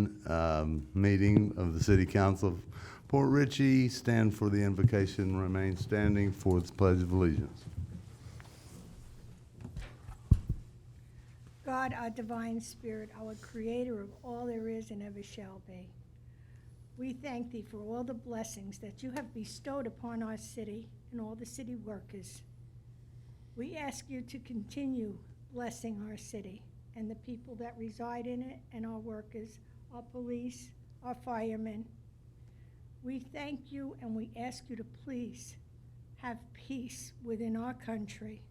open meeting of the City Council of Port Richey. Stand for the invocation, remain standing for the Pledge of Allegiance. God, our divine spirit, our creator of all there is and ever shall be, we thank thee for all the blessings that you have bestowed upon our city and all the city workers. We ask you to continue blessing our city and the people that reside in it and our workers, our police, our firemen. We thank you and we ask you to please have peace within our country.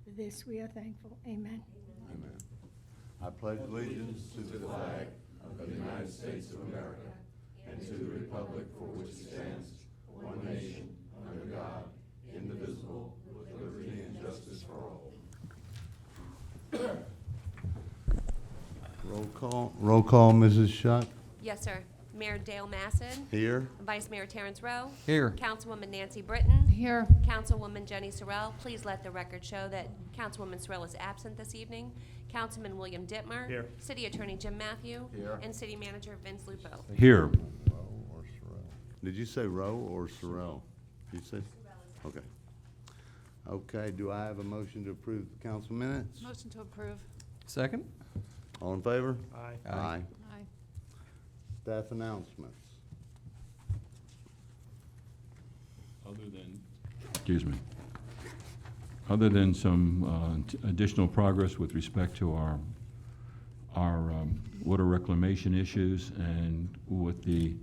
For this we are thankful. Amen. Amen. I pledge allegiance to the flag of the United States of America and to the republic for which it stands, one nation, under God, indivisible, with liberty and justice for all. Roll call, Mrs. Shutt. Yes, sir. Mayor Dale Masson. Here. Vice Mayor Terrence Rowe. Here. Councilwoman Nancy Britton. Here. Councilwoman Jenny Sorrell. Please let the record show that Councilwoman Sorrell is absent this evening. Councilman William Dittmer. Here. City Attorney Jim Matthew. Here. And City Manager Vince Lupo. Here. Did you say Rowe or Sorrell? You said? Okay. Okay, do I have a motion to approve the council minutes? Motion to approve. Second? All in favor? Aye. Aye. Aye. Staff announcements. Other than some additional progress with respect to our water reclamation issues and with the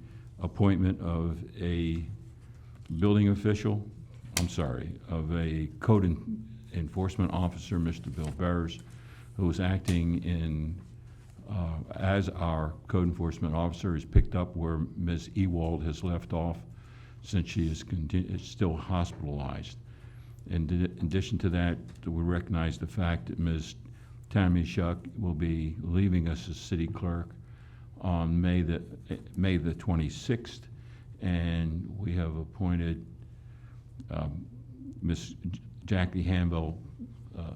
appointment of a building official, of a code enforcement officer, Mr. Bill Bears, who is acting as our code enforcement officer, is picked up where Ms. Ewald has left off since she is still hospitalized. In addition to that, we recognize the fact that Ms. Tammy Shuck will be leaving us as city clerk on May the 26th, and we have appointed Ms. Jackie Hanville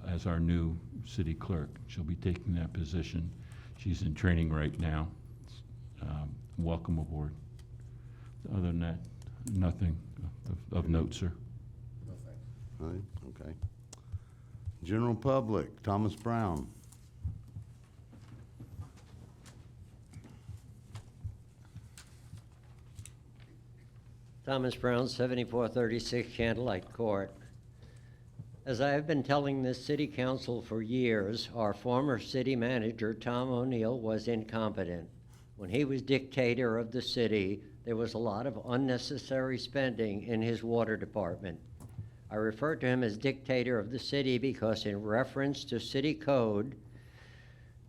as our new city clerk. She'll be taking that position. She's in training right now. Welcome aboard. Other than that, nothing of note, sir. All right, okay. General public, Thomas Brown. Thomas Brown, 7436 Candlelight Court. As I have been telling this city council for years, our former city manager, Tom O'Neill, was incompetent. When he was dictator of the city, there was a lot of unnecessary spending in his water department. I refer to him as dictator of the city because in reference to city code,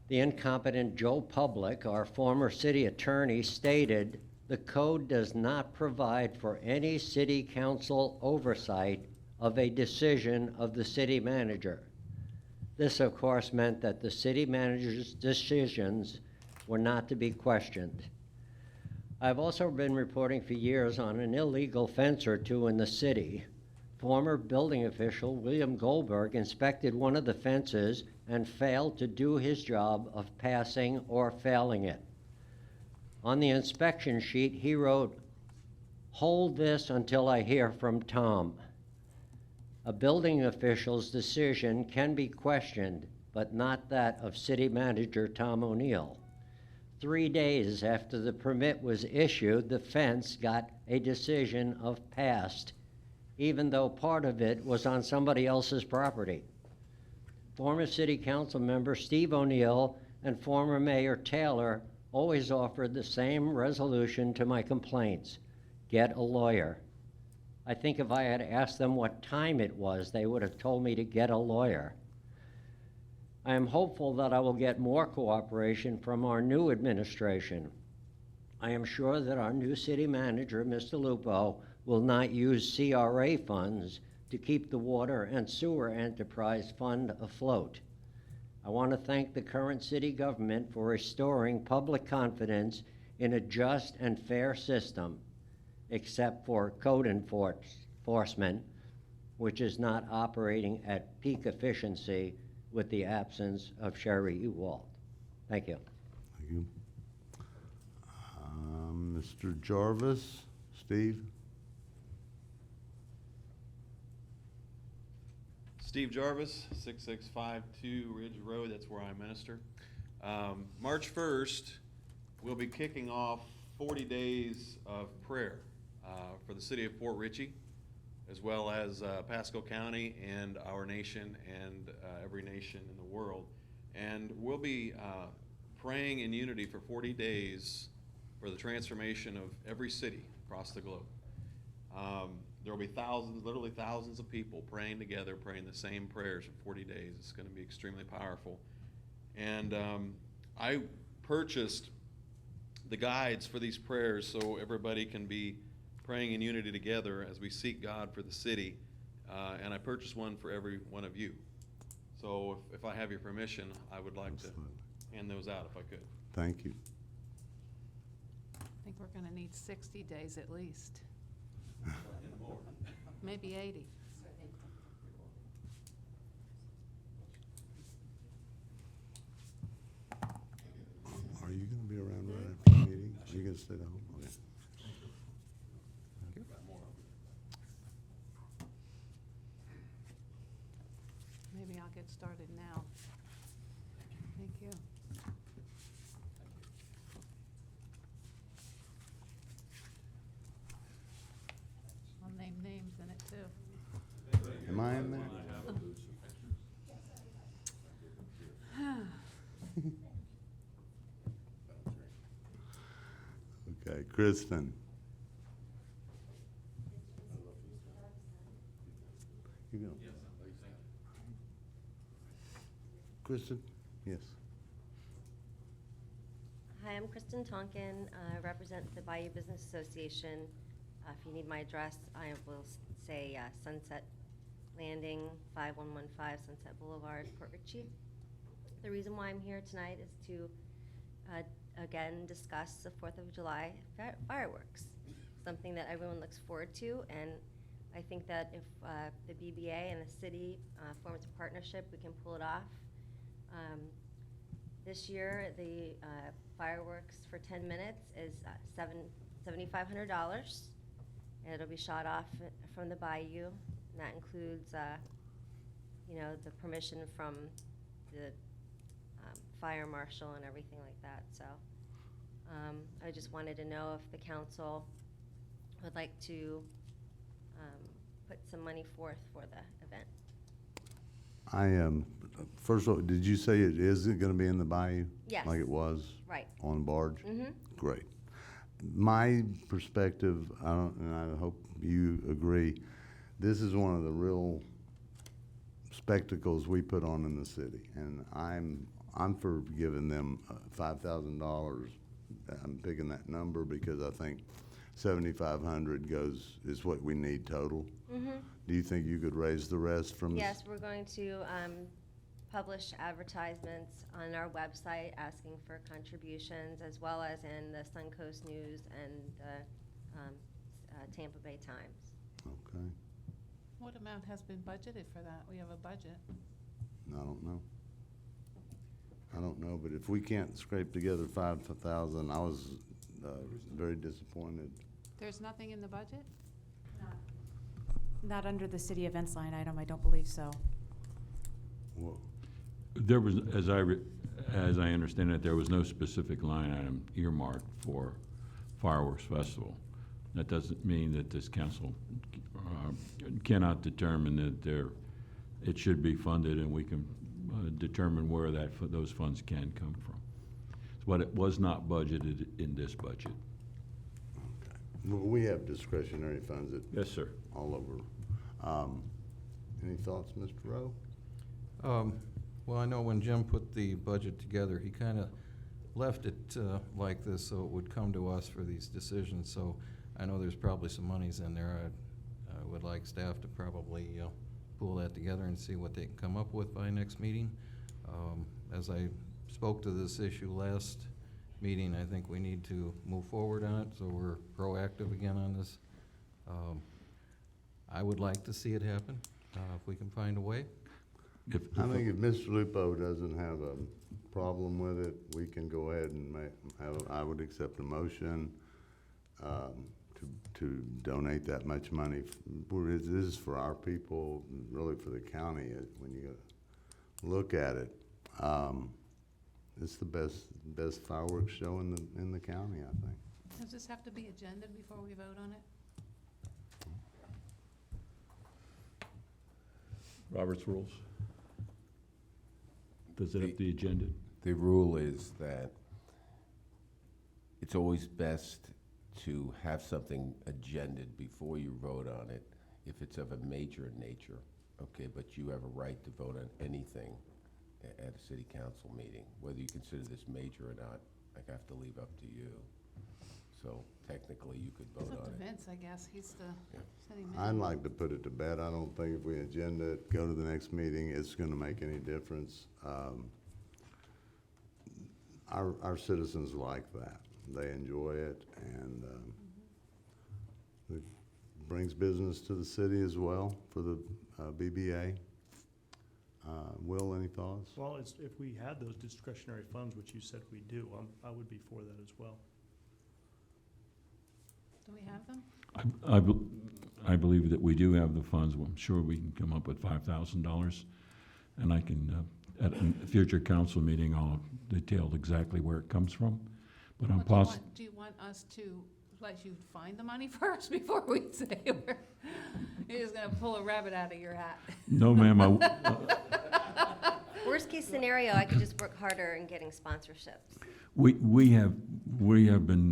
the incompetent Joe Public, our former city attorney, stated the code does not provide for any city council oversight of a decision of the city manager. This, of course, meant that the city manager's decisions were not to be questioned. I've also been reporting for years on an illegal fence or two in the city. Former building official William Goldberg inspected one of the fences and failed to do his job of passing or failing it. On the inspection sheet, he wrote, "Hold this until I hear from Tom." A building official's decision can be questioned, but not that of City Manager Tom O'Neill. 3 days after the permit was issued, the fence got a decision of passed, even though part of it was on somebody else's property. Former City Council member Steve O'Neill and former Mayor Taylor always offered the same resolution to my complaints: get a lawyer. I think if I had asked them what time it was, they would have told me to get a lawyer. I am hopeful that I will get more cooperation from our new administration. I am sure that our new city manager, Mr. Lupo, will not use CRA funds to keep the water and sewer enterprise fund afloat. I want to thank the current city government for restoring public confidence in a just and fair system, except for code enforcement, which is not operating at peak efficiency with the absence of Sherry Ewald. Thank you. Thank you. Mr. Jarvis. Steve? Steve Jarvis, 6652 Ridge Road, that's where I minister. March 1st, we'll be kicking off 40 days of prayer for the city of Fort Ritchie, as well as Pasco County and our nation and every nation in the world. And we'll be praying in unity for 40 days for the transformation of every city across the globe. There will be thousands, literally thousands of people praying together, praying the same prayers for 40 days. It's going to be extremely powerful. And I purchased the guides for these prayers so everybody can be praying in unity together as we seek God for the city. And I purchased one for every one of you. So if I have your permission, I would like to hand those out if I could. Thank you. I think we're gonna need 60 days at least. Maybe 80. Are you gonna be around right after the meeting? Are you gonna stay at home? Okay. Maybe I'll get started now. Thank you. I'll name names in it too. Am I in there? Okay, Kristen. You go. Kristen? Yes. Hi, I'm Kristen Tonkin. I represent the Bayou Business Association. If you need my address, I will say Sunset Landing, 5115 Sunset Boulevard, Port Ritchie. The reason why I'm here tonight is to, again, discuss the 4th of July fireworks, something that everyone looks forward to. And I think that if the BBA and the city forms a partnership, we can pull it off. This year, the fireworks for 10 minutes is $7,500, and it'll be shot off from the bayou. And that includes, you know, the permission from the fire marshal and everything like that. So I just wanted to know if the council would like to put some money forth for the event. I am, first of all, did you say it isn't gonna be in the bayou? Yes. Like it was? Right. On barge? Mm-hmm. Great. My perspective, and I hope you agree, this is one of the real spectacles we put on in the city, and I'm for giving them $5,000. I'm picking that number because I think 7,500 is what we need total. Mm-hmm. Do you think you could raise the rest from? Yes, we're going to publish advertisements on our website asking for contributions, as well as in the Suncoast News and the Tampa Bay Times. Okay. What amount has been budgeted for that? We have a budget. I don't know. But if we can't scrape together 5,000, I was very disappointed. There's nothing in the budget? Not under the city events line item, I don't believe so. Whoa. There was, as I understand it, there was no specific line item earmarked for fireworks festival. That doesn't mean that this council cannot determine that it should be funded, and we can determine where those funds can come from. But it was not budgeted in this budget. Okay. Well, we have discretionary funds that Yes, sir. all over. Any thoughts, Mr. Rowe? Well, I know when Jim put the budget together, he kind of left it like this so it would come to us for these decisions. So I know there's probably some monies in there. I would like staff to probably pull that together and see what they can come up with by next meeting. As I spoke to this issue last meeting, I think we need to move forward on it, so we're proactive again on this. I would like to see it happen, if we can find a way. I think if Mr. Lupo doesn't have a problem with it, we can go ahead and I would accept a motion to donate that much money. This is for our people, really for the county. When you look at it, it's the best fireworks show in the county, I think. Does this have to be agendaed before we vote on it? Robert's rules. Does it have the agenda? The rule is that it's always best to have something agended before you vote on it if it's of a major nature, okay? But you have a right to vote on anything at a city council meeting. Whether you consider this major or not, I have to leave up to you. So technically, you could It's vote up on to it. Vince, I guess. He's the Yeah. city manager. I'd like to put it to bed. I don't think if we agenda it, go to the next meeting, it's gonna make any difference. Our citizens like that. They enjoy it, and it brings business to the city as well for the BBA. Will, any thoughts? Well, if we had those discretionary funds, which you said we do, I would be for that as well. Do we have them? I believe that we do have the funds. Well, I'm sure we can come up with $5,000. And I can, at a future council meeting, I'll detail exactly where it comes from. But I'm Well, positive. do you want us to let you find the money first before we say we're, you're just gonna pull a rabbit out of your hat? No, ma'am, Worst case scenario, I could just work harder in getting sponsorships. we have been,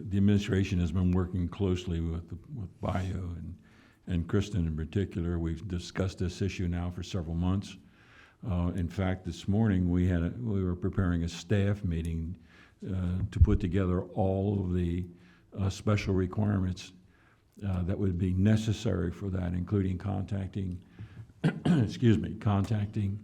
the administration has been working closely with Bayou and Kristen in particular. We've discussed this issue now for several months. In fact, this morning, we were preparing a staff meeting to put together all of the special requirements that would be necessary for that, including contacting, contacting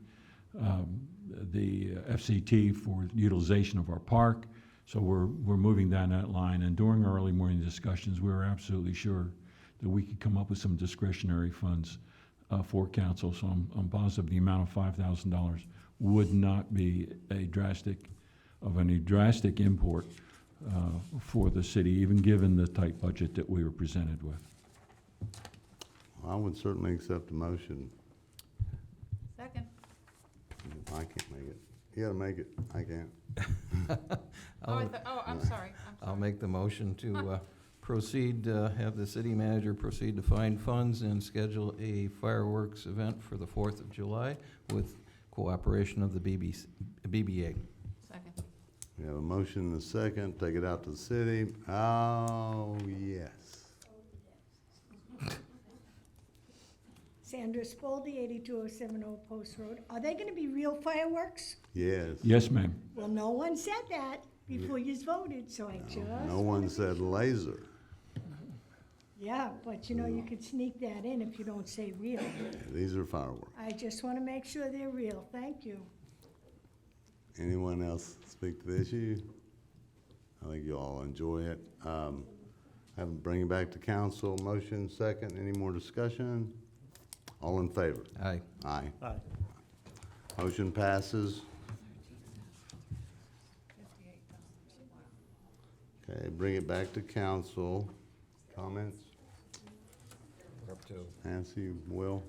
the FCT for utilization of our park. So we're moving down that line, and during our early morning discussions, we were absolutely sure that we could come up with some discretionary funds for council. So I'm positive the amount of $5,000 would not be any drastic import for the city, even given the tight budget that we were presented with. I would certainly accept the motion. Second. I can't make it. You gotta make it. I can't. I'm sorry. I'll make the motion to proceed, have the city manager proceed to find funds and schedule a fireworks event for the 4th of July with cooperation of the BBA. Second. We have a motion and a second. Take it out to the city. Oh, yes. Sandra Spoldi, 82070 Post Road. Are they gonna be real fireworks? Yes. Yes, ma'am. Well, no one said that before you voted, so I just. No one said laser. Yeah, but you know, you could sneak that in if you don't say real. These are fireworks. I just want to make sure they're real. Thank you. Anyone else speak to the issue? I think you all enjoy it. Have them bring it back to council. Motion second. Any more discussion? All in favor? Aye. Aye. Aye. Motion passes. Okay, bring it back to council. Comments? Up to. Nancy, Will?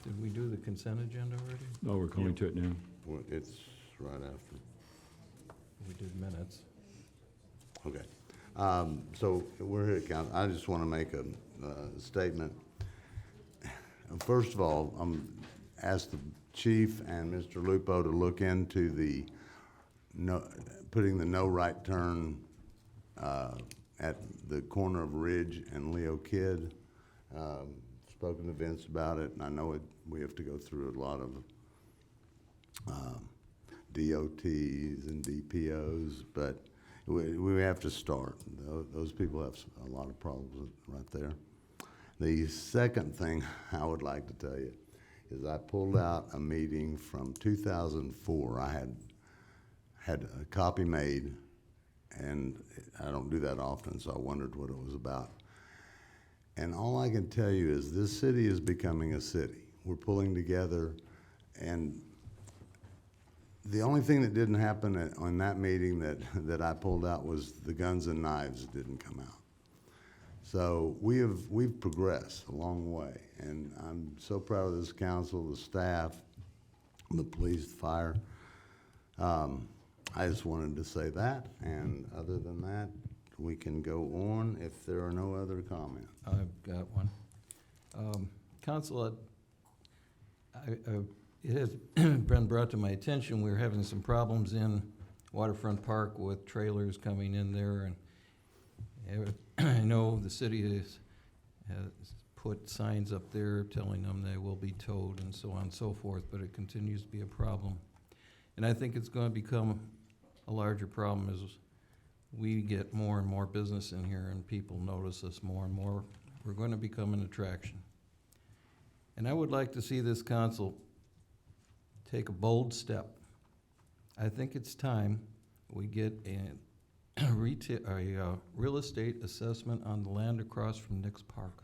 Did we do the consent agenda already? No, we're coming to it now. Well, it's right after. We did minutes. Okay. So we're here at council. I just want to make a statement. First of all, ask the chief and Mr. Lupo to look into the putting the no right turn at the corner of Ridge and Leo Kidd. Spoken to Vince about it, and I know we have to go through a lot of DOTs and DPOs, but we have to start. Those people have a lot of problems right there. The second thing I would like to tell you is I pulled out a meeting from 2004. I had a copy made, and I don't do that often, so I wondered what it was about. And all I can tell you is this city is becoming a city. We're pulling together, and The only thing that didn't happen on that meeting that I pulled out was the guns and knives didn't come out. So we've progressed a long way, and I'm so proud of this council, the staff, the police, the fire. I just wanted to say that, and other than that, we can go on if there are no other comments. I've got one. Council, it has been brought to my attention, we're having some problems in Waterfront Park with trailers coming in there, and I know the city has put signs up there telling them they will be towed and so on and so forth, but it continues to be a problem. And I think it's gonna become a larger problem as we get more and more business in here and people notice us more and more. We're gonna become an attraction. And I would like to see this council take a bold step. I think it's time we get a real estate assessment on the land across from Nick's Park.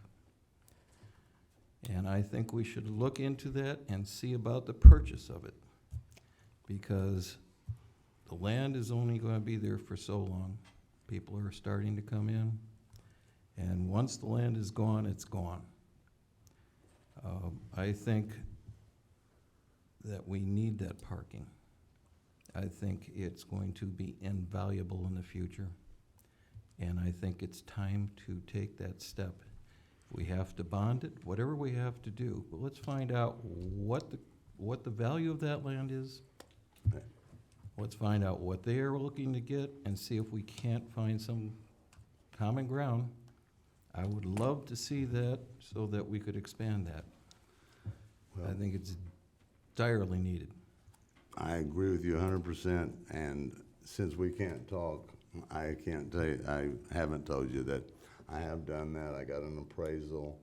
And I think we should look into that and see about the purchase of it. Because the land is only gonna be there for so long. People are starting to come in. And once the land is gone, it's gone. I think that we need that parking. I think it's going to be invaluable in the future. And I think it's time to take that step. If we have to bond it, whatever we have to do, but let's find out what the value of that land is. Let's find out what they are looking to get and see if we can't find some common ground. I would love to see that so that we could expand that. I think it's direly needed. I agree with you 100%, and since we can't talk, I can't tell you, I haven't told you that I have done that. I got an appraisal.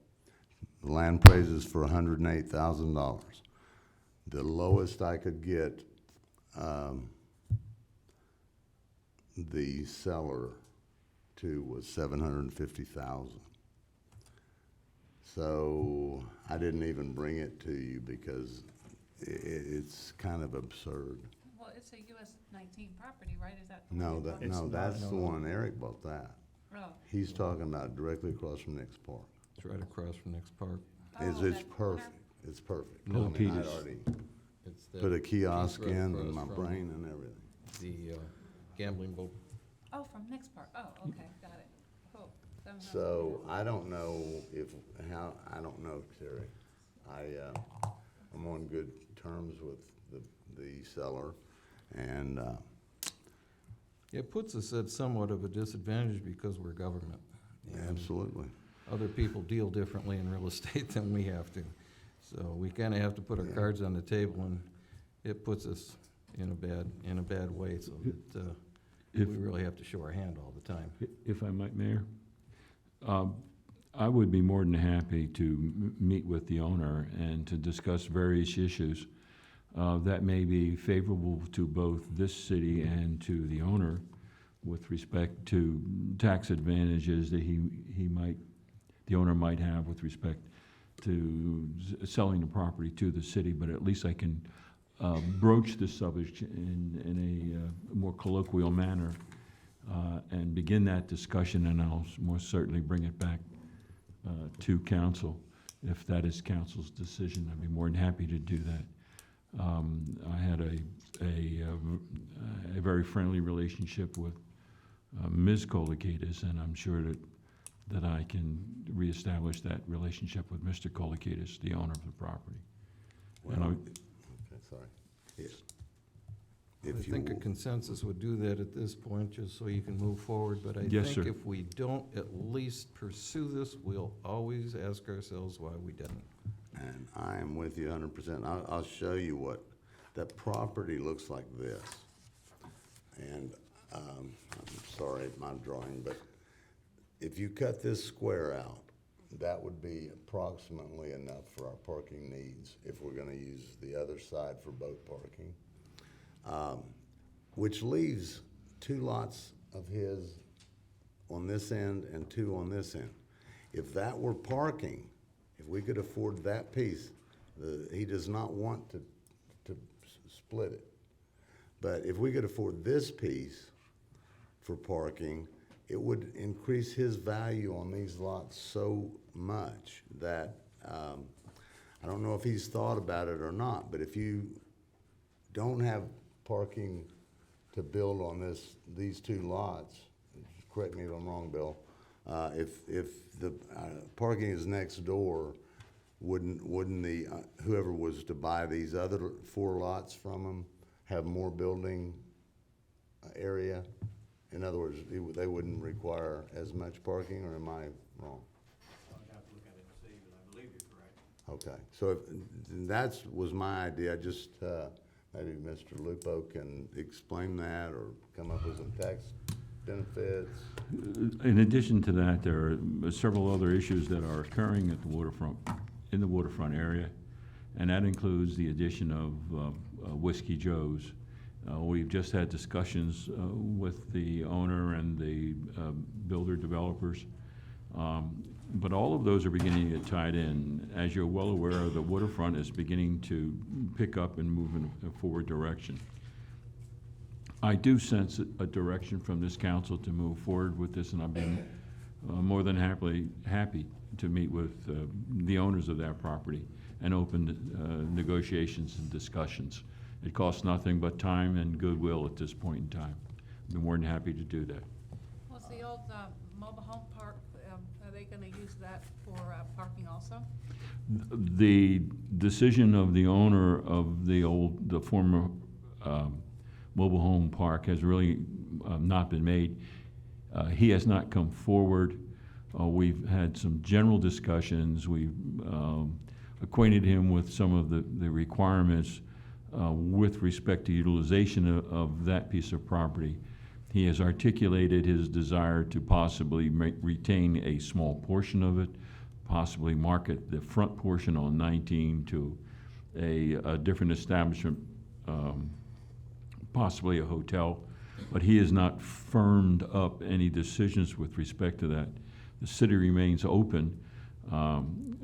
The land praises for $108,000. The lowest I could get, the seller to was $750,000. So I didn't even bring it to you because it's kind of absurd. Well, it's a US 19 property, right? Is that? the No, one you're talking no, that's the one, Eric bought that. about? Oh. He's talking about directly across from Nick's Park. It's right across from Nick's Park. It's Oh, that corner? perfect, it's perfect. No, I mean, I'd Peters. already It's that put a piece kiosk right in across and my from brain and everything. The gambling boat. Oh, from Nick's Park. Oh, okay, got it. Oh, So I don't know I don't know, Terry. I'm on good terms with the seller, and, It puts us at somewhat of a disadvantage because we're government. And absolutely. other people deal differently in real estate than we have to. So we kinda have to put our cards on the table, and it puts us in a bad way, so that, If- we really have to show our hand all the time. If I might, Mayor, I would be more than happy to meet with the owner and to discuss various issues that may be favorable to both this city and to the owner with respect to tax advantages that the owner might have with respect to selling the property to the city, but at least I can broach the subject in a more colloquial manner and begin that discussion, and I'll most certainly bring it back to council. If that is council's decision, I'd be more than happy to do that. I had a very friendly relationship with Ms. Kolakaitis, and I'm sure that I can reestablish that relationship with Mr. Kolakaitis, the owner of the property. And Well, I- okay, sorry. Yeah. I If you think a will- consensus would do that at this point, just so you can move forward, but I Yes, think sir. if we don't at least pursue this, we'll always ask ourselves why we didn't. And I am with you 100%. I'll show you what, that property looks like this. And, I'm sorry, my drawing, but if you cut this square out, that would be approximately enough for our parking needs if we're gonna use the other side for boat parking. Which leaves 2 lots of his on this end and 2 on this end. If that were parking, if we could afford that piece, he does not want to split it. But if we could afford this piece for parking, it would increase his value on these lots so much that, I don't know if he's thought about it or not, but if you don't have parking to build on these two lots, correct me if I'm wrong, Bill, if the parking is next door, wouldn't the, whoever was to buy these other 4 lots from them have more building area? In other words, they wouldn't require as much parking, or am I wrong? I'd have to look at it and see, but I believe you're correct. Okay, so that was my idea, just, maybe Mr. Lupo can explain that, or come up with some tax benefits. In addition to that, there are several other issues that are occurring at the waterfront, in the waterfront area, and that includes the addition of Whiskey Joe's. We've just had discussions with the owner and the builder developers, but all of those are beginning to get tied in. As you're well aware, the waterfront is beginning to pick up and move in a forward direction. I do sense a direction from this council to move forward with this, and I've been more than happy to meet with the owners of that property and open negotiations and discussions. It costs nothing but time and goodwill at this point in time. I'd be more than happy to do that. What's the old mobile home park, are they gonna use that for parking also? The decision of the owner of the former mobile home park has really not been made. He has not come forward. We've had some general discussions. We've acquainted him with some of the requirements with respect to utilization of that piece of property. He has articulated his desire to possibly retain a small portion of it, possibly market the front portion on 19 to a different establishment, possibly a hotel, but he has not firmed up any decisions with respect to that. The city remains open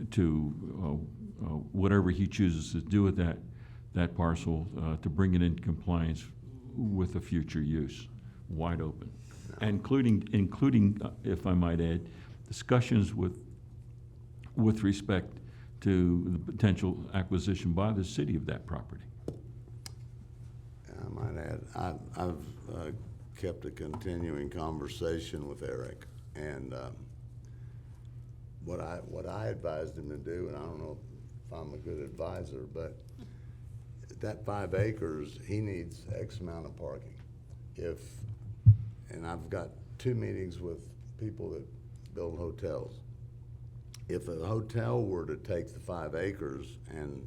to whatever he chooses to do with that parcel to bring it into compliance with a future use, wide open, including, if I might add, discussions with respect to the potential acquisition by the city of that property. I might add, I've kept a continuing conversation with Eric, and what I advised him to do, and I don't know if I'm a good advisor, but that 5 acres, he needs X amount of parking. And I've got 2 meetings with people that build hotels. If a hotel were to take the 5 acres and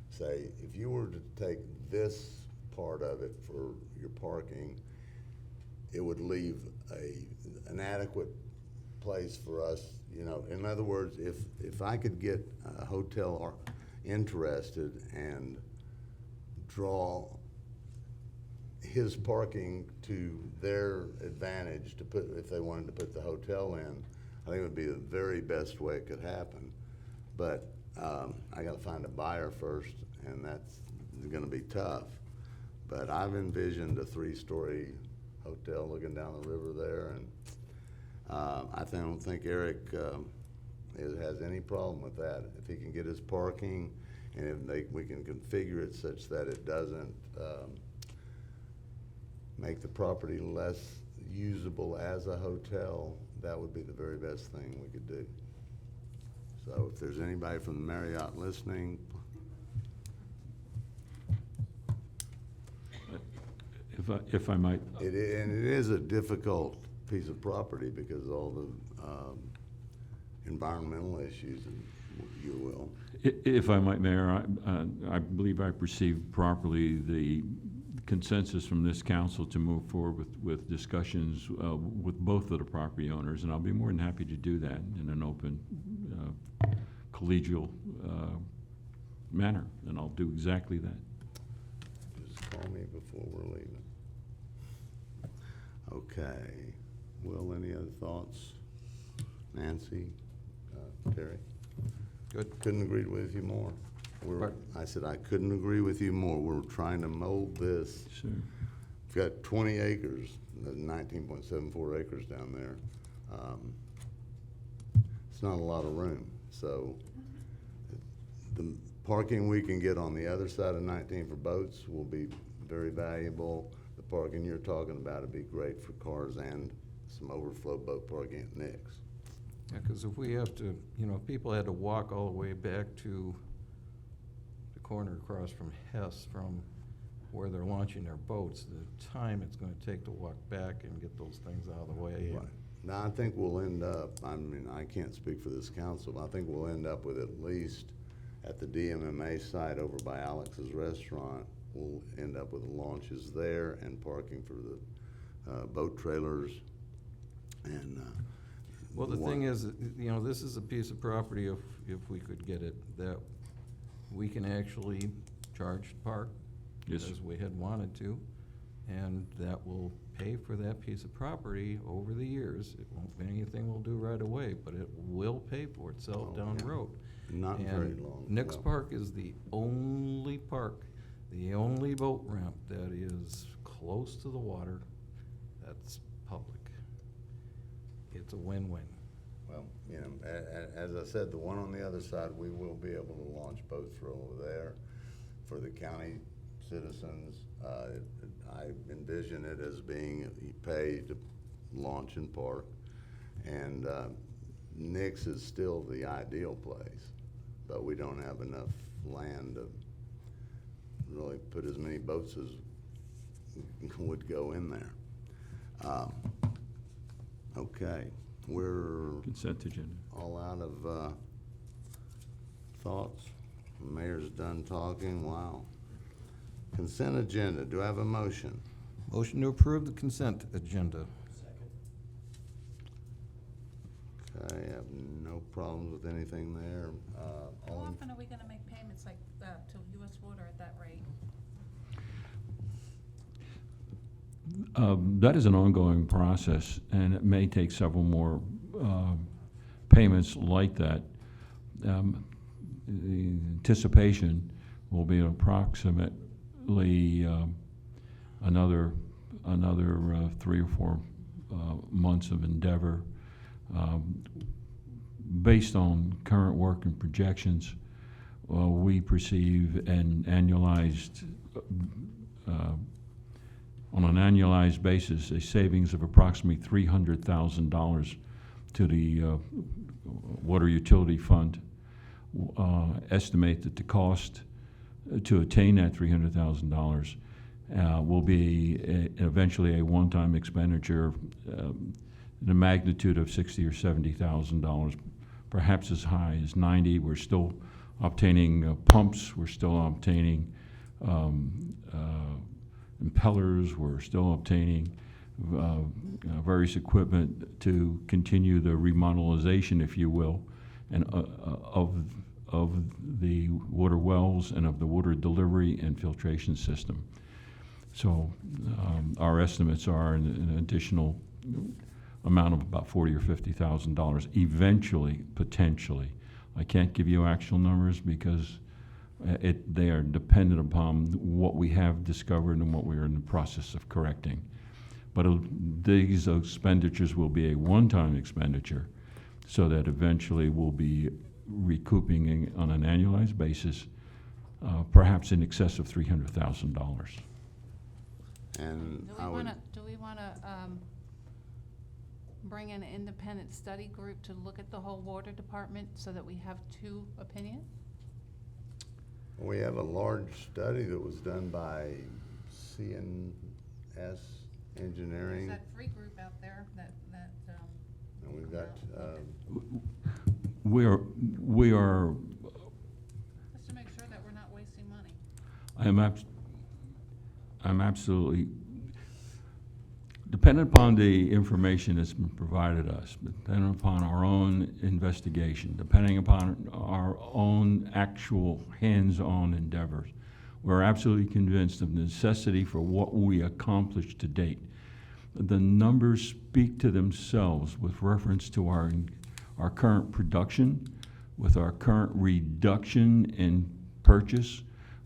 say, if you were to take this part of it for your parking, it would leave an adequate place for us, you know. In other words, if I could get a hotel interested and draw his parking to their advantage to put, if they wanted to put the hotel in, I think it would be the very best way it could happen. But I gotta find a buyer first, and that's gonna be tough. But I've envisioned a 3-story hotel looking down the river there, and I don't think Eric has any problem with that. If he can get his parking, and if we can configure it such that it doesn't make the property less usable as a hotel, that would be the very best thing we could do. So if there's anybody from the Marriott listening, If I might, and it is a difficult piece of property because of all the environmental issues, and you will. if I might, Mayor, I believe I perceived properly the consensus from this council to move forward with discussions with both of the property owners, and I'll be more than happy to do that in an open, collegial manner, and I'll do exactly that. Just call me before we're leaving. Okay. Will, any other thoughts? Nancy, Terry? Good. Couldn't agree with you more. Pardon? I said I couldn't agree with you more. We're trying to mold this Sure. we've got 20 acres, 19.74 acres down there. It's not a lot of room, so the parking we can get on the other side of 19 for boats will be very valuable. The parking you're talking about would be great for cars and some overflow boat parking at Nick's. Yeah, because if we have to, you know, if people had to walk all the way back to the corner across from Hess from where they're launching their boats, the time it's gonna take to walk back and get those things out of the way. and- Right. Now, I think we'll end up, I mean, I can't speak for this council, but I think we'll end up with at least at the DMMA site over by Alex's Restaurant, we'll end up with launches there and parking for the boat trailers and. Well, the thing is, you know, this is a piece of property, if we could get it, that we can actually charge to park. Yes. As we had wanted to, and that will pay for that piece of property over the years. It won't be anything we'll do right away, but it will pay for itself Oh, down the yeah. road. Not And very long. Nick's no. Park is the only park, the only boat ramp that is close to the water that's public. It's a win-win. Well, you know, as I said, the one on the other side, we will be able to launch boats from over there for the county citizens. I envision it as being, you pay to launch and park. And Nick's is still the ideal place, but we don't have enough land to really put as many boats as would go in there. Okay, we're Consent agenda. all out of thoughts. Mayor's done talking, wow. Consent agenda, do I have a motion? Motion to approve the consent agenda. Okay, I have no problems with anything there. How All in- often are we gonna make payments like, to US Water at that rate? That is an ongoing process, and it may take several more payments like that. The anticipation will be approximately another 3 or 4 months of endeavor. Based on current work and projections, we perceive on an annualized basis, a savings of approximately $300,000 to the Water Utility Fund. Estimate that the cost to attain that $300,000 will be eventually a one-time expenditure in the magnitude of $60,000 or $70,000, perhaps as high as $90,000. We're still obtaining pumps. We're still obtaining impellers. We're still obtaining various equipment to continue the remodelization, if you will, and of the water wells and of the water delivery and filtration system. So our estimates are an additional amount of about $40,000 or $50,000 eventually, potentially. I can't give you actual numbers because they are dependent upon what we have discovered and what we are in the process of correcting. But these expenditures will be a one-time expenditure so that eventually we'll be recouping on an annualized basis perhaps in excess of $300,000. And Do I we would, wanna bring in an independent study group to look at the whole water department so that we have 2 opinions? we have a large study that was done by CNS Engineering. There's that free group out there that, And we've got, We are just to make sure that we're not wasting money. I'm absolutely, dependent upon the information that's been provided us, depending upon our own investigation, depending upon our own actual hands-on endeavors, we're absolutely convinced of the necessity for what we accomplished to date. The numbers speak to themselves with reference to our current production, with our current reduction in purchase,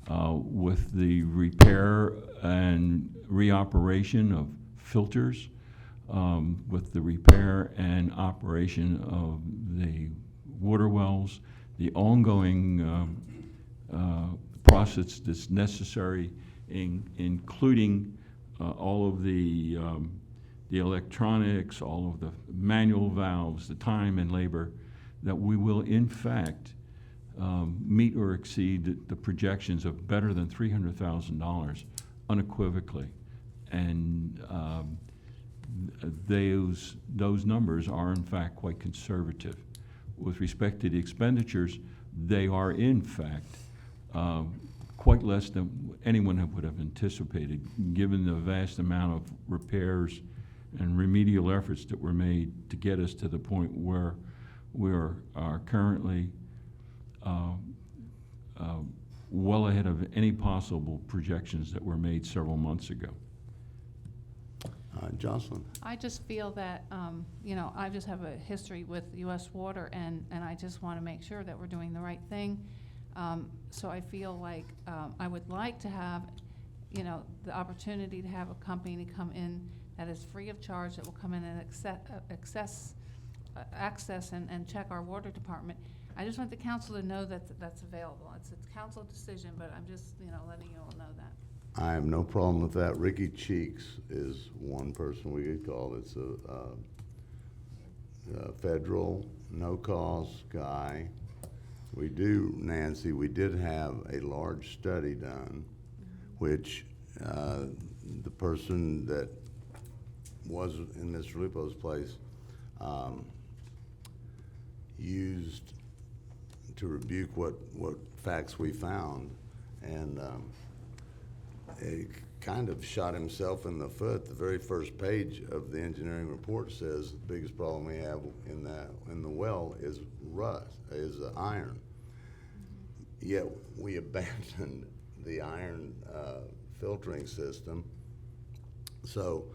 with the repair and reoperation of filters, with the repair and operation of the water wells, the ongoing process that's necessary, including all of the electronics, all of the manual valves, the time and labor, that we will in fact meet or exceed the projections of better than $300,000 unequivocally. And those numbers are in fact quite conservative. With respect to the expenditures, they are in fact quite less than anyone would have anticipated, given the vast amount of repairs and remedial efforts that were made to get us to the point where we are currently well ahead of any possible projections that were made several months ago. Jocelyn? I just feel that, you know, I just have a history with U.S. Water, and I just want to make sure that we're doing the right thing. So I feel like I would like to have, you know, the opportunity to have a company come in that is free of charge, that will come in and access and check our water department. I just want the council to know that that's available. It's a council decision, but I'm just, you know, letting you all know that. I have no problem with that. Ricky Cheeks is one person we could call. It's a federal, no-cost guy. We do, Nancy, we did have a large study done, which the person that was in Mr. Lupo's place used to rebuke what facts we found, and he kind of shot himself in the foot. The very first page of the engineering report says the biggest problem we have in the well is rust, is iron. Yet we abandoned the iron filtering system. So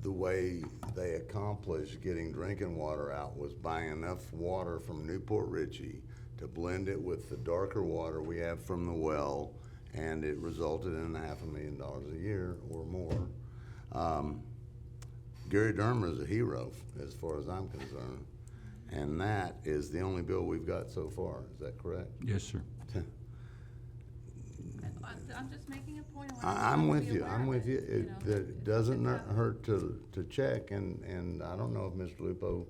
the way they accomplished getting drinking water out was buying enough water from Newport Richey to blend it with the darker water we have from the well, and it resulted in $500,000 a year or more. Gary Dermer is a hero as far as I'm concerned, and that is the only bill we've got so far. Is that correct? Yes, sir. I'm just making a point. I'm with you. I'm with you. It doesn't hurt to check, and I don't know if Mr. Lupo,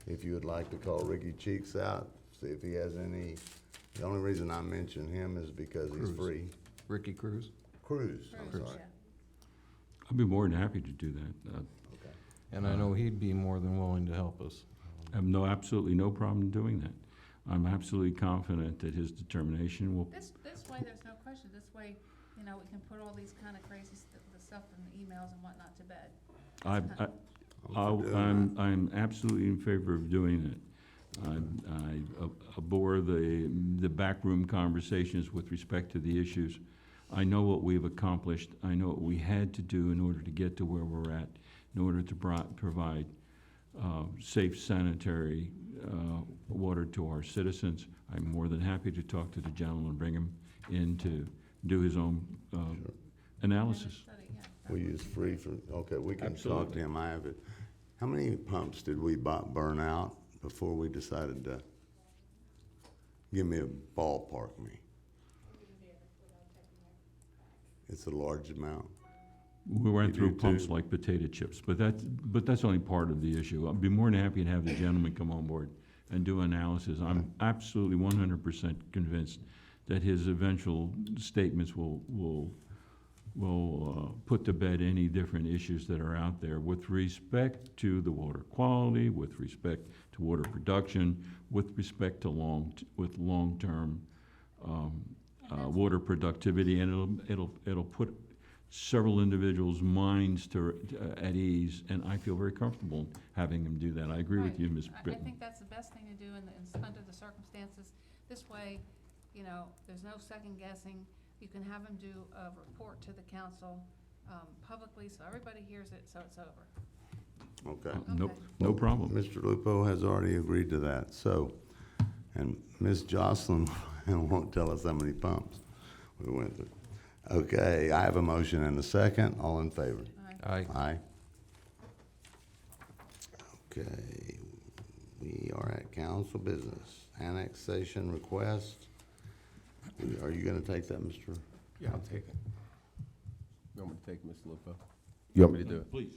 if you would like to call Ricky Cheeks out, see if he has any. The only reason I mention him is because he's free. Ricky Cruz? Cruz, I'm sorry. I'd be more than happy to do that. Okay. And I know he'd be more than willing to help us. I have absolutely no problem doing that. I'm absolutely confident that his determination will. This way, there's no question. This way, you know, we can put all these kind of crazy the stuff in the emails and whatnot to bed. I'm absolutely in favor of doing it. I abhor the backroom conversations with respect to the issues. I know what we've accomplished. I know what we had to do in order to get to where we're at, in order to provide safe, sanitary water to our citizens. I'm more than happy to talk to the gentleman, bring him in to do his own analysis. We use free for, okay, we can talk to Absolutely. him. I have it. How many pumps did we burn out before we decided to? Give me a ballpark me. It's a large amount. We went You through do pumps too? like potato chips, but that's only part of the issue. I'd be more than happy to have the gentleman come on board and do analysis. I'm absolutely 100% convinced that his eventual statements will put to bed any different issues that are out there with respect to the water quality, with respect to water production, with respect to long-term water productivity, and it'll put several individuals' minds at ease, and I feel very comfortable having him do that. I agree with you, Ms. I Britton. think that's the best thing to do under the circumstances. This way, you know, there's no second guessing. You can have him do a report to the council publicly, so everybody hears it, so it's over. Okay. No problem. Mr. Lupo has already agreed to that, so, and Ms. Jocelyn won't tell us how many pumps. We went through. Okay, I have a motion and a second. All in favor? Aye. Aye. Okay, we are at council business. Annexation request. Are you gonna take that, Mr.? Yeah, I'll take it. You want me to take it, Mr. Lupo? You want me to do it? Please.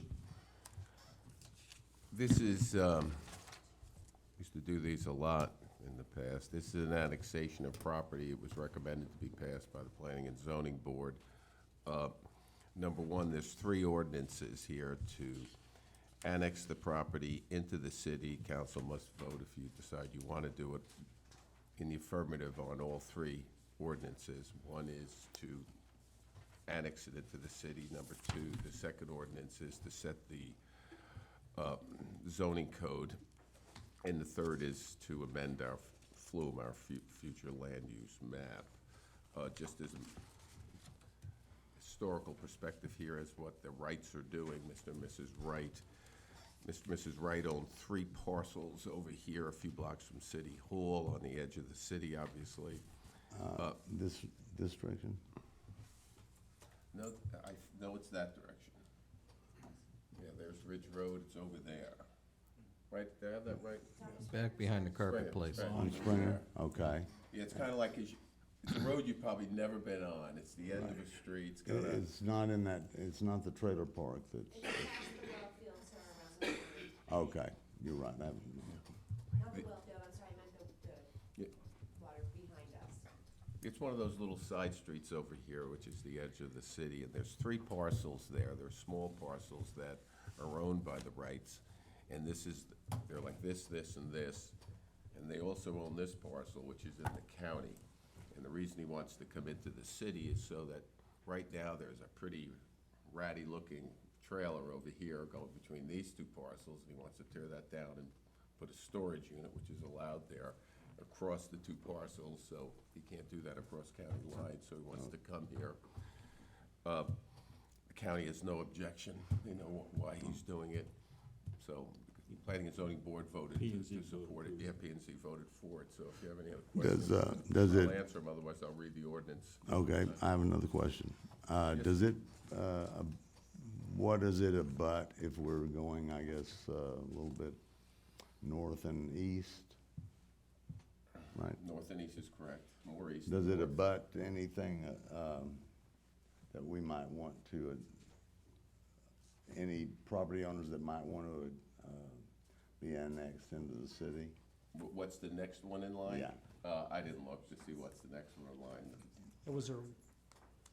This is, used to do these a lot in the past. This is an annexation of property. It was recommended to be passed by the Planning and Zoning Board. Number one, there's 3 ordinances here to annex the property into the city. Council must vote if you decide you want to do it in the affirmative on all 3 ordinances. One is to annex it into the city. Number 2, the second ordinance is to set the zoning code. And the third is to amend our FLUME, our future land use map. Just as a historical perspective here as what the Wrights are doing, Mr. and Mrs. Wright. Mr. and Mrs. Wright own 3 parcels over here, a few blocks from City Hall, on the edge of the city, obviously. This direction? No, no, it's that direction. Yeah, there's Ridge Road, it's over there. Right, did I have that right? Back behind the carpet Springer, place. Springer. On Springer? Okay. Yeah, it's kind of like, it's a road you've probably never been on. It's the end of a street. It's kind of, It's not in that, it's not the trailer park that's, okay, you're right. Not the well field, I'm sorry, I meant the water behind us. it's one of those little side streets over here, which is the edge of the city, and there's 3 parcels there. They're small parcels that are owned by the Wrights, and they're like this, and this, and they also own this parcel, which is in the county. And the reason he wants to come into the city is so that right now there's a pretty ratty-looking trailer over here going between these 2 parcels, and he wants to tear that down and put a storage unit, which is allowed there, across the 2 parcels, so he can't do that across county lines, so he wants to come here. The county has no objection, they know why he's doing it, so the Planning and Zoning Board voted to support it. Yeah, P&Z voted for it, so if you have any other questions, does it- I'll answer them, otherwise I'll read the ordinance. Okay, I have another question. Does it, what does it abut if we're going, I guess, a little bit north and east? Right? North and east is correct, more east. Does than it north. abut anything that we might want to, any property owners that might want to be annexed into the city? What's the next one in line? Yeah. I didn't look to see what's the next one in line. And was there,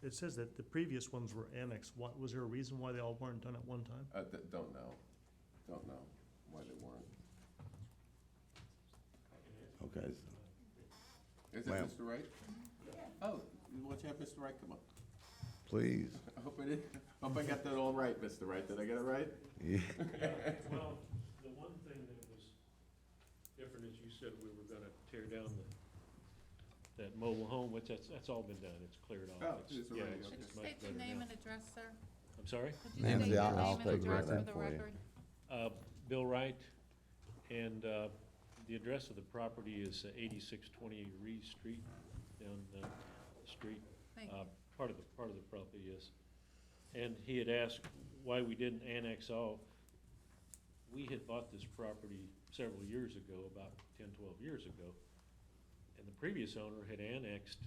it says that the previous ones were annexed. What, was there a reason why they all weren't done at one time? Don't know why they weren't. Okay, Is Well- that Mr. Wright? Oh, why don't you have Mr. Wright come up? please. I hope I got that all right, Mr. Wright. Did I get it right? Yeah. Well, the one thing that was different is you said we were gonna tear down that mobile home, which that's all been done, it's cleared off. Oh, It's- it's already, yeah, okay. it's much State your better name now. and address, sir. I'm sorry? Could you Nancy, state your I'll name and take care of address that for the for you. record? Bill Wright, and the address of the property is 8620 Reed Street, down the street. Thank you. Part of the property is. And he had asked why we didn't annex all. We had bought this property several years ago, about 10, 12 years ago, and the previous owner had annexed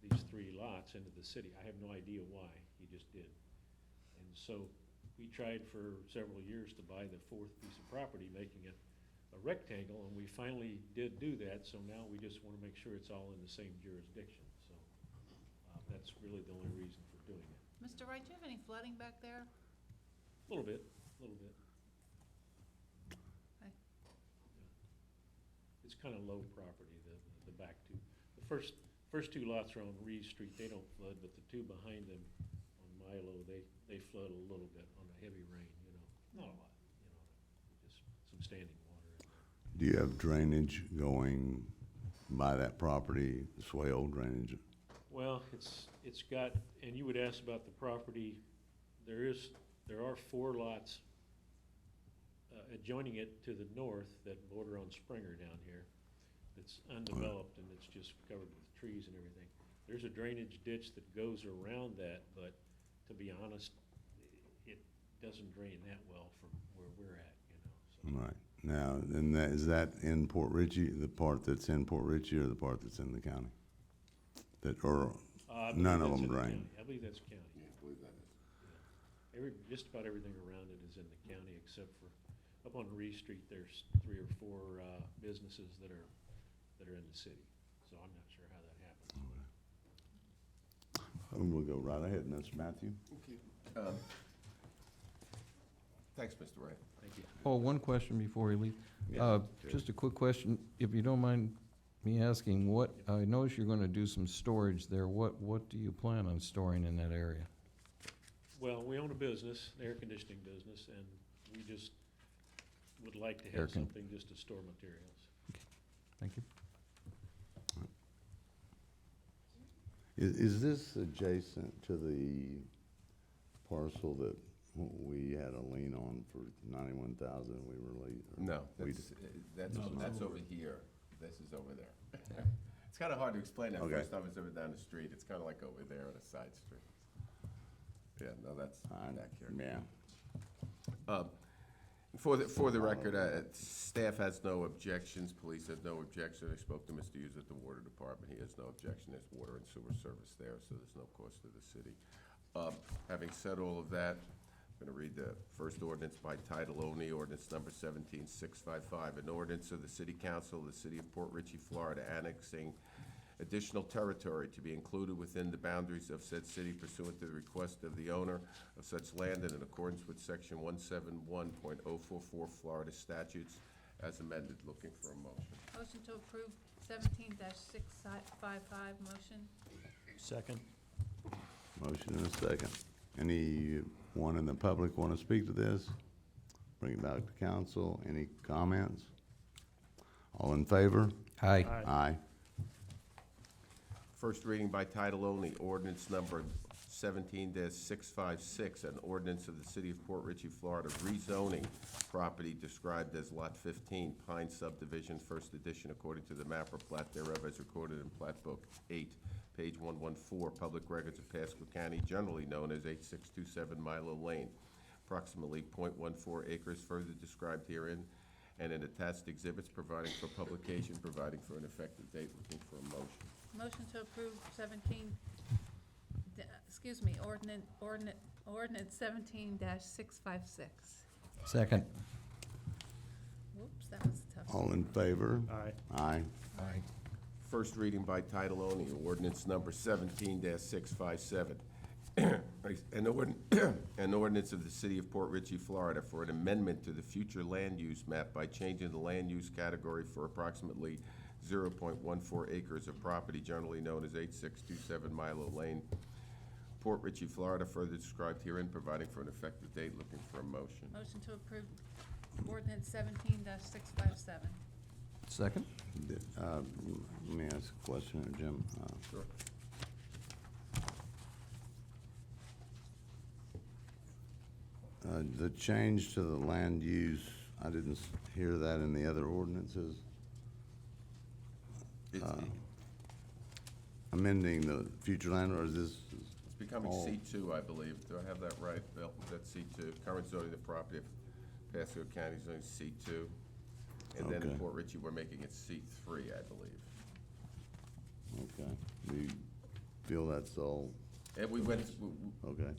these 3 lots into the city. I have no idea why, he just did. And so we tried for several years to buy the 4th piece of property, making it a rectangle, and we finally did do that, so now we just want to make sure it's all in the same jurisdiction. So that's really the only reason for doing it. Mr. Wright, do you have any flooding back there? A little bit. Okay. It's kind of low property, the back 2. The first 2 lots are on Reed Street, they don't flood, but the 2 behind them on Milo, they flood a little bit on a heavy rain, not a lot, just some standing water. Do you have drainage going by that property, swale drainage? Well, it's got, and you would ask about the property, there are 4 lots adjoining it to the north that border on Springer down here. It's undeveloped and it's just covered with trees and everything. There's a drainage ditch that goes around that, but to be honest, it doesn't drain that well from where we're at, you know, so. Right. Now, and is that in Port Richey, the part that's in Port Richey or the part that's in the county? That, or I believe none of that's them in the drain? county. I believe that's county. Yeah, I believe that is. Just about everything around it is in the county, except for up on Reed Street, there's 3 or 4 businesses that are in the city. So I'm not sure how that happens. We'll go right ahead, Mr. Matthew. Okay. Thanks, Mr. Wright. Thank you. Oh, one question before we leave. Yeah, Just a quick question, if you don't mind me asking, I notice you're gonna do some storage there. What do you plan on storing in that area? Well, we own a business, an air conditioning business, and we just would like to Air have con- something just to store materials. Thank you. Is this adjacent to the parcel that we had a lien on for 91,000 we were late? No, we that's over here. This is over there. It's kind of hard to explain that. Okay. First time it's over down the street. It's kind of like over there on a side street. Yeah, no, that's back here. Yeah. For the record, staff has no objections, police has no objection. I spoke to Mr. Hughes at the water department, he has no objection, there's water and sewer service there, so there's no cost to the city. Having said all of that, I'm gonna read the first ordinance by title only, ordinance number 17655, an ordinance of the City Council of the City of Port Richey, Florida, annexing additional territory to be included within the boundaries of said city pursuant to the request of the owner of such land and in accordance with section 171.044 Florida statutes as amended. Looking for a motion. Motion to approve 17-655 motion. Second. Motion and a second. Anyone in the public want to speak to this? Bring it back to council. Any comments? All in favor? Aye. Aye. First reading by title only, ordinance number 17-656, an ordinance of the City of Port Richey, Florida, rezoning property described as Lot 15, Pine Subdivision, First Edition, according to the map or plat thereof as recorded in Plat Book 8, page 114, Public Records of Pasco County, generally known as 8627 Milo Lane, approximately .14 acres further described herein, and in attached exhibits providing for publication, providing for an effective date. Looking for a motion. Motion to approve ordinance 17-656. Second. Whoops, that was a tough. All in favor? Aye. Aye. Aye. First reading by title only, ordinance number 17-657. An ordinance of the City of Port Richey, Florida, for an amendment to the future land use map by changing the land use category for approximately 0.14 acres of property generally known as 8627 Milo Lane, Port Richey, Florida, further described herein, providing for an effective date. Looking for a motion. Motion to approve ordinance 17-657. Second. Let me ask a question, here, Jim. Sure. The change to the land use, I didn't hear that in the other ordinances. It's Amending the future land, or is this? it's becoming all- C2, I believe. Do I have that right, Bill? Is that C2? Current zoning of the property of Pasco County zoning C2. And then in Okay. Port Richey, we're making it C3, I believe. Okay. Do you feel that's all? And we went, Okay.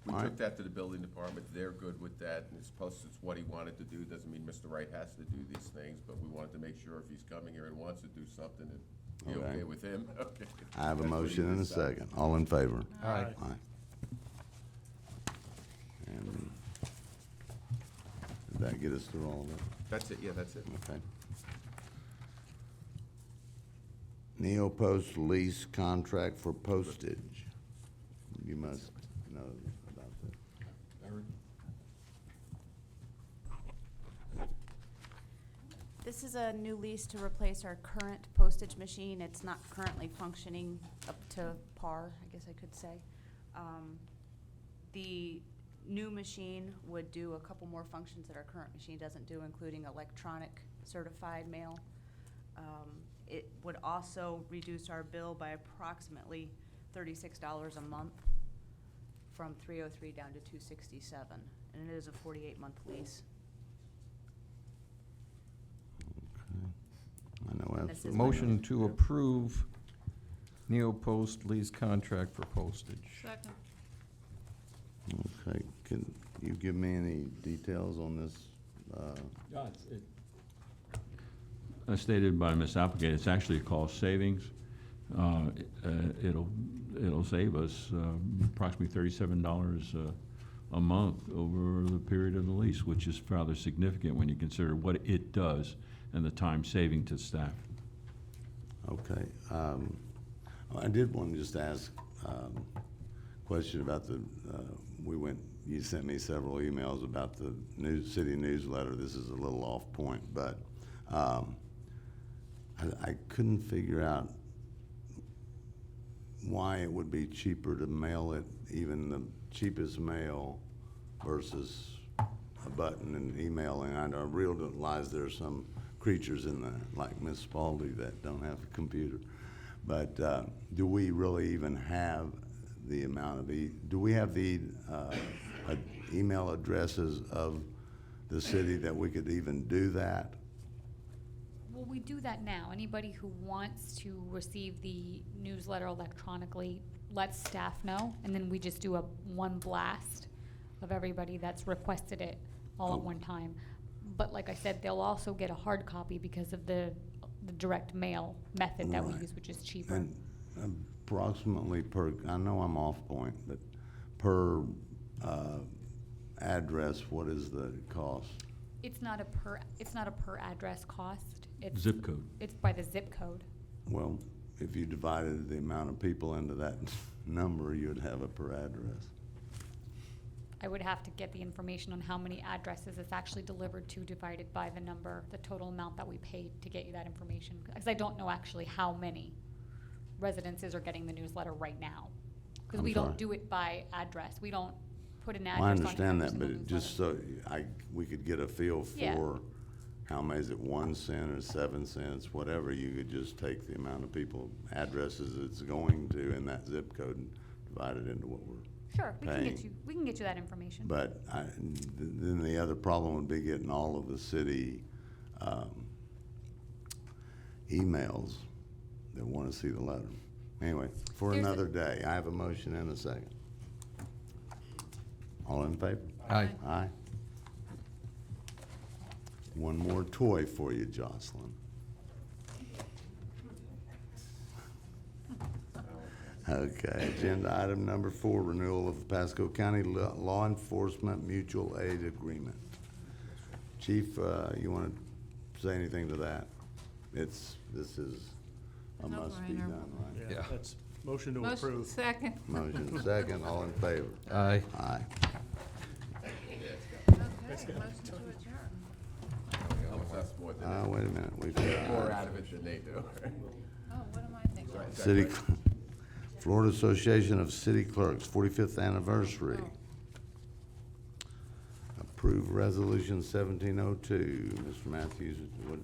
we All took right. that to the building department. They're good with that. And it's supposed, it's what he wanted to do. Doesn't mean Mr. Wright has to do these things, but we wanted to make sure if he's coming here and wants to do something, it'd be Okay. okay with him. Okay. I have a That's what he motion and a decided. second. All in favor? Aye. Aye. And did that get us through all of it? That's it, yeah, that's it. Okay. Neopost lease contract for postage. You must know about that. This is a new lease to replace our current postage machine. It's not currently functioning up to par, I guess I could say. The new machine would do a couple more functions that our current machine doesn't do, including electronic certified mail. It would also reduce our bill by approximately $36 a month, from $303 down to $267, and it is a 48-month lease. I know, And this is my Motion to approve Neopost lease contract for postage. Second. Okay, can you give me any details on this? As stated by Ms. Applegate, it's actually a cost savings. It'll save us approximately $37 a month over the period of the lease, which is rather significant when you consider what it does and the time saving to staff. Okay. I did want to just ask question about the, you sent me several emails about the city newsletter. This is a little off point, but I couldn't figure out why it would be cheaper to mail it, even the cheapest mail, versus a button and emailing. I realize there are some creatures in there, like Miss Spalding, that don't have a computer. But do we really even have the amount of do we have the email addresses of the city that we could even do that? Well, we do that now. Anybody who wants to receive the newsletter electronically lets staff know, and then we just do one blast of everybody that's requested it all at one time. But like I said, they'll also get a hard copy because of the direct mail method that we Right. use, which is cheaper. And approximately I know I'm off point, but per address, what is the cost? It's not a per address cost. It's Zip code. It's by the zip code. Well, if you divided the amount of people into that number, you'd have a per address. I would have to get the information on how many addresses it's actually delivered to, divided by the number, the total amount that we paid to get you that information. Because I don't know actually how many residences are getting the newsletter right now. Because I'm we sorry. don't do it by address. We don't put an Well, address I on understand every that, but single it just so we could get a feel Yeah. for how many, is it 1 cent or 7 cents, whatever, you could just take the amount of people, addresses it's going to in that zip code and divide it into what we're Sure, we can paying. get you that information. But then the other problem would be getting all of the city emails that want to see the letter. Anyway, for Here's another day, I have a motion and a second. All in favor? Aye. Aye. One more toy for you, Jocelyn. Okay, agenda item number 4, renewal of Pasco County Law Enforcement Mutual Aid Agreement. Chief, you want to say anything to that? This is a must be No-brainer. done, right? Yeah. That's motion to Motion approve. second. Motion second, all in favor? Aye. Aye. Okay, motion to adjourn. That's more than Wait a minute, we've more got out of it than they do. Oh, what am I thinking? City, Florida Association of City Clerks, 45th anniversary. Oh. Approve resolution 1702. Mr. Matthews, what,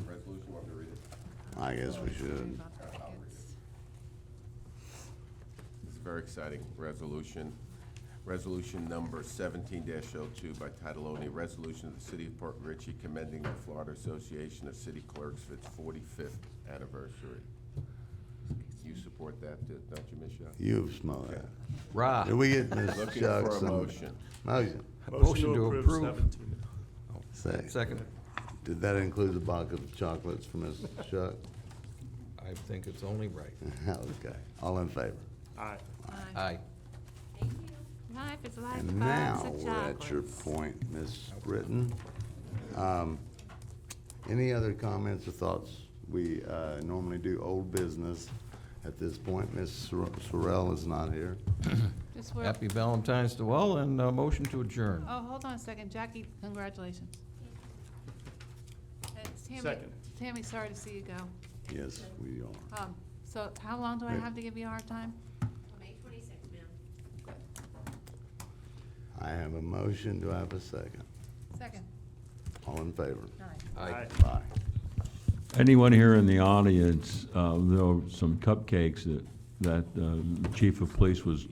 Resolution, want me to read it? I guess we should. This is a very exciting resolution. Resolution number 17-02 by title only, resolution of the City of Port Richey commending the Florida Association of City Clerks for its 45th anniversary. You support that, don't you, Ms. Shuck? You smell that. Rah. Did we get Ms. Looking Shuck for a some? motion. Motion. Motion to approve. 17. Second. Did that include the box of chocolates for Ms. Shuck? I think it's only right. Okay, all in favor? Aye. Aye. Life is like And a box now of we're at your chocolates. point, Ms. Britton. Any other comments or thoughts? We normally do old business at this point. Ms. Sorrell is not here. Just wait. Happy Valentine's to all, and motion to adjourn. Oh, hold on a second. Jackie, congratulations. Tammy, Second. Tammy, sorry to see you go. Yes, we are. So how long do I Wait. have to give you a hard time? May 26th, ma'am. I have a motion. Do I have a second? Second. All in favor? Aye. Aye. Anyone here in the audience, there were some cupcakes that the chief of police was